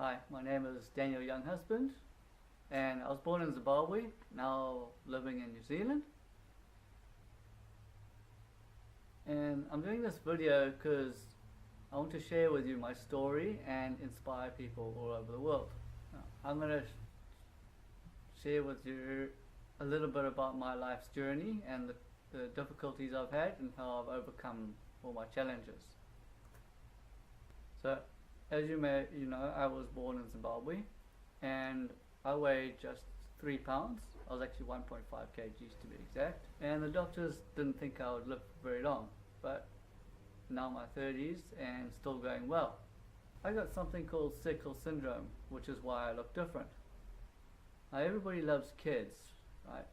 Hi, my name is Daniel Younghusband, and I was born in Zimbabwe, now living in New Zealand. And I'm doing this video because I want to share with you my story and inspire people all over the world. Now, I'm going to share with you a little bit about my life's journey and the difficulties I've had and how I've overcome all my challenges. So, as you know, I was born in Zimbabwe and I weighed just 3 pounds. I was actually 1.5 kgs to be exact. And the doctors didn't think I would live very long, but now my 30s and still going well. I got something called sickle syndrome, which is why I look different. Now everybody loves kids, right?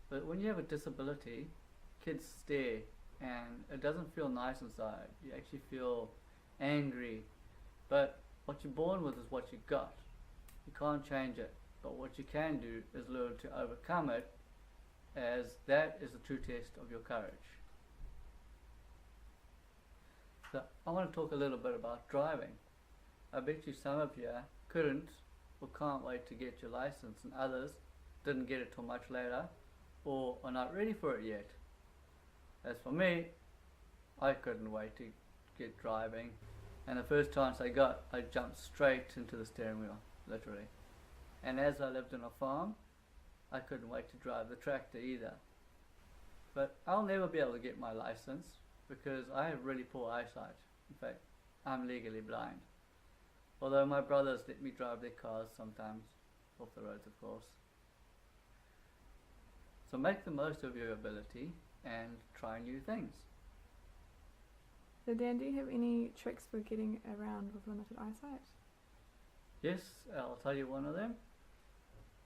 But when you have a disability, kids stare and it doesn't feel nice inside. You actually feel angry, but what you're born with is what you got. You can't change it, but what you can do is learn to overcome it, as that is the true test of your courage. So I want to talk a little bit about driving. I bet you some of you couldn't or can't wait to get your license, and others didn't get it till much later or are not ready for it yet. As for me, I couldn't wait to get driving, and the first chance I got, I jumped straight into the steering wheel, literally. And as I lived on a farm, I couldn't wait to drive the tractor either. But I'll never be able to get my license because I have really poor eyesight. In fact, I'm legally blind. Although my brothers let me drive their cars sometimes, off the roads of course. So make the most of your ability and try new things. So Dan, do you have any tricks for getting around with limited eyesight? Yes, I'll tell you one of them.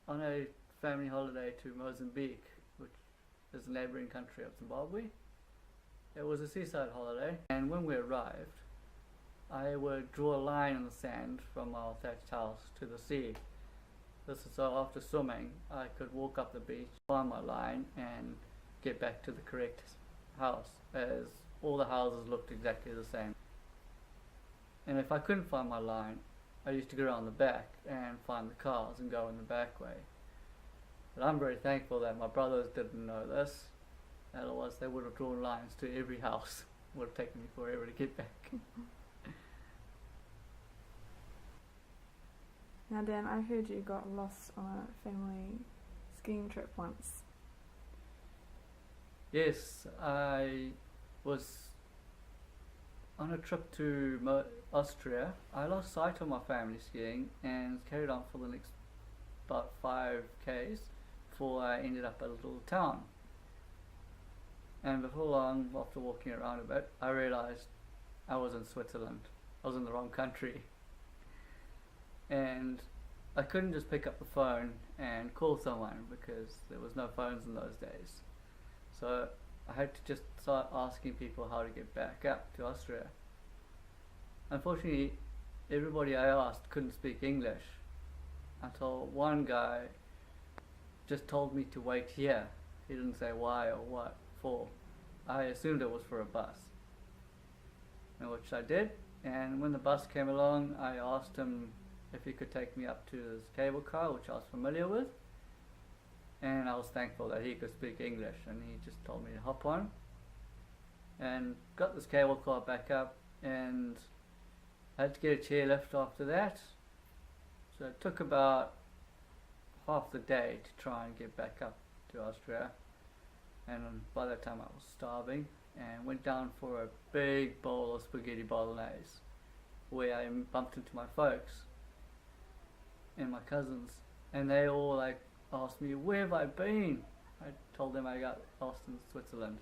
On a family holiday to Mozambique, which is a neighbouring country of Zimbabwe. It was a seaside holiday, and when we arrived, I would draw a line in the sand from our thatched house to the sea. This is so after swimming, I could walk up the beach, find my line, and get back to the correct house, as all the houses looked exactly the same. And if I couldn't find my line, I used to go around the back and find the cars and go in the back way. But I'm very thankful that my brothers didn't know this, otherwise they would have drawn lines to every house. It would have taken me forever to get back. Now Dan, I heard you got lost on a family skiing trip once. Yes, I was on a trip to Austria. I lost sight of my family skiing and carried on for the next about 5 k's before I ended up at a little town. And before long, after walking around a bit, I realized I was in Switzerland. I was in the wrong country. And I couldn't just pick up the phone and call someone because there was no phones in those days. So I had to just start asking people how to get back up to Austria. Unfortunately, everybody I asked couldn't speak English, until one guy just told me to wait here. He didn't say why or what for. I assumed it was for a bus, which I did. And when the bus came along, I asked him if he could take me up to his cable car, which I was familiar with. And I was thankful that he could speak English, and he just told me to hop on and got this cable car back up, and I had to get a chairlift after that. So it took about half the day to try and get back up to Austria, and by that time I was starving and went down for a big bowl of spaghetti bolognese, where I bumped into my folks and my cousins, and they all asked me, where have I been? I told them I got lost in Switzerland.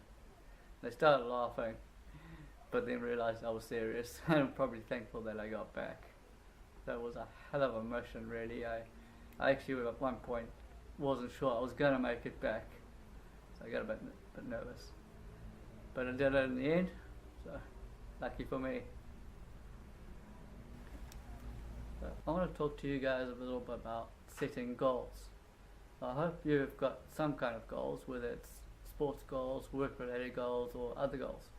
They started laughing, but then realized I was serious. I'm probably thankful that I got back. That was a hell of a mission, really. I actually at one point wasn't sure I was going to make it back, so I got a bit nervous. But I did it in the end, so lucky for me. So I want to talk to you guys a little bit about setting goals. I hope you've got some kind of goals, whether it's sports goals, work-related goals, or other goals.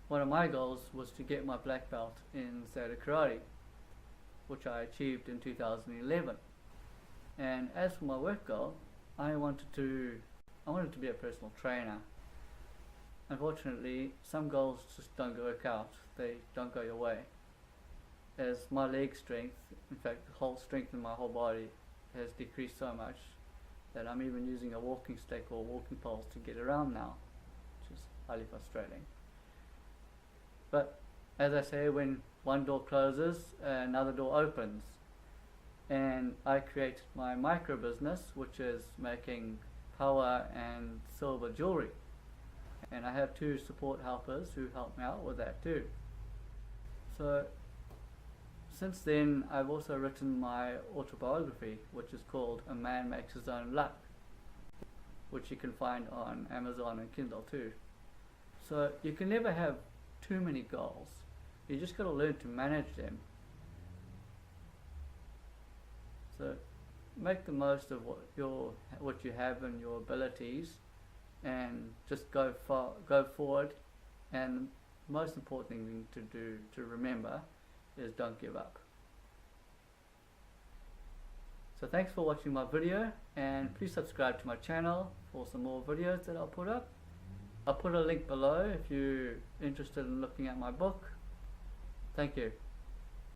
One of my goals was to get my black belt in Zeta Karate. which I achieved in 2011. And as for my work goal, I wanted to be a personal trainer. Unfortunately, some goals just don't work out. They don't go your way. As my leg strength, in fact the whole strength in my whole body, has decreased so much that I'm even using a walking stick or walking poles to get around now, which is highly frustrating. But as I say, when one door closes, another door opens. And I created my micro business, which is making power and silver jewelry. And I have 2 support helpers who help me out with that too. So since then, I've also written my autobiography, which is called A Man Makes His Own Luck, which you can find on Amazon and Kindle too. So you can never have too many goals. You just got to learn to manage them. So make the most of what you have and your abilities, and just go forward. And the most important thing to remember is don't give up. So thanks for watching my video, and please subscribe to my channel for some more videos that I'll put up. I'll put a link below if you're interested in looking at my book. Thank you.